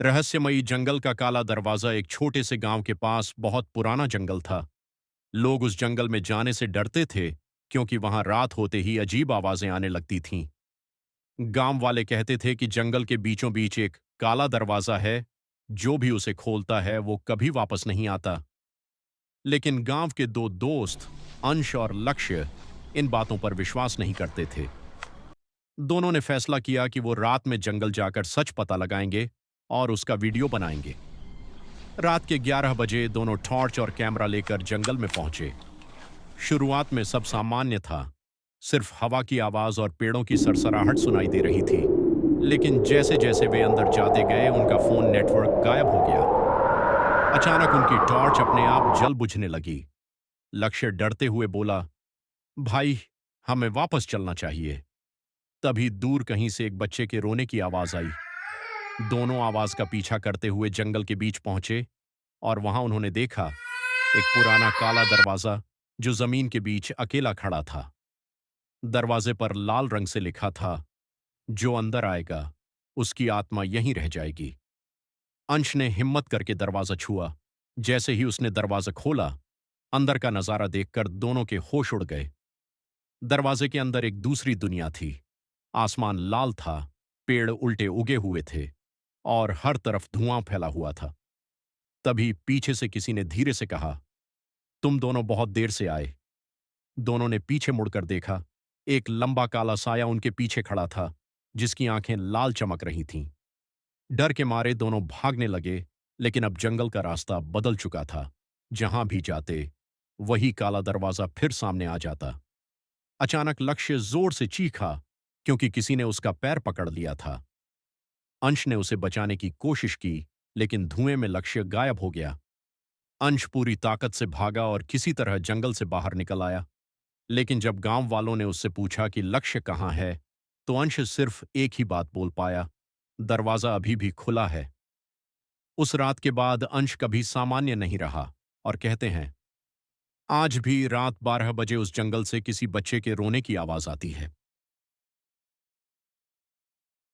रहस्यमयी जंगल का काला दरवाजा एक छोटे से गांव के पास बहुत पुराना जंगल था। लोग उस जंगल में जाने से डरते थे क्योंकि वहां रात होते ही अजीब आवाजें आने लगती थीं। गांव वाले कहते थे कि जंगल के बीचों बीच एक काला दरवाजा है, जो भी उसे खोलता है वो कभी वापस नहीं आता। लेकिन गांव के दो दोस्त, अंश और लक्ष्य, इन बातों पर विश्वास नहीं करते थे। दोनों ने फैसला किया कि वो रात में जंगल जाकर सच पता लगाएंगे और उसका वीडियो बनाएंगे। रात के 11 बजे दोनों टॉर्च और कैमरा लेकर जंगल में पहुंचे। शुरुआत में सब सामान्य था, सिर्फ हवा की आवाज और पेड़ों की सरसराहट सुनाई दे रही थी। लेकिन जैसे जैसे वे अंदर जाते गए, उनका फोन नेटवर्क गायब हो गया। अचानक उनकी टॉर्च अपने आप जल बुझने लगी। लक्ष्य डरते हुए बोला, भाई, हमें वापस चलना चाहिए। तभी दूर कहीं से एक बच्चे के रोने की आवाज आई। दोनों आवाज का पीछा करते हुए जंगल के बीच पहुंचे और वहां उन्होंने देखा एक पुराना काला दरवाजा जो जमीन के बीच अकेला खड़ा था। दरवाजे पर लाल रंग से लिखा था, जो अंदर आएगा उसकी आत्मा यहीं रह जाएगी। अंश ने हिम्मत करके दरवाजा छुआ। जैसे ही उसने दरवाजा खोला, अंदर का नजारा देखकर दोनों के होश उड़ गए। दरवाजे के अंदर एक दूसरी दुनिया थी। आसमान लाल था, पेड़ उल्टे उगे हुए थे और हर तरफ धुआं फैला हुआ था। तभी पीछे से किसी ने धीरे से कहा, तुम दोनों बहुत देर से आए। दोनों ने पीछे मुड़कर देखा। एक लंबा काला साया उनके पीछे खड़ा था, जिसकी आंखें लाल चमक रही थीं। डर के मारे दोनों भागने लगे, लेकिन अब जंगल का रास्ता बदल चुका था। जहां भी जाते, वही काला दरवाजा फिर सामने आ जाता। अचानक लक्ष्य जोर से चीखा, क्योंकि किसी ने उसका पैर पकड़ लिया था। अंश ने उसे बचाने की कोशिश की, लेकिन धुएं में लक्ष्य गायब हो गया। अंश पूरी ताकत से भागा और किसी तरह जंगल से बाहर निकल आया। लेकिन जब गांव वालों ने उससे पूछा कि लक्ष्य कहाँ है, तो अंश सिर्फ एक ही बात बोल पाया, दरवाजा अभी भी खुला है। उस रात के बाद अंश कभी सामान्य नहीं रहा और कहते हैं, आज भी रात 12 बजे उस जंगल से किसी बच्चे के रोने की आवाज आती है।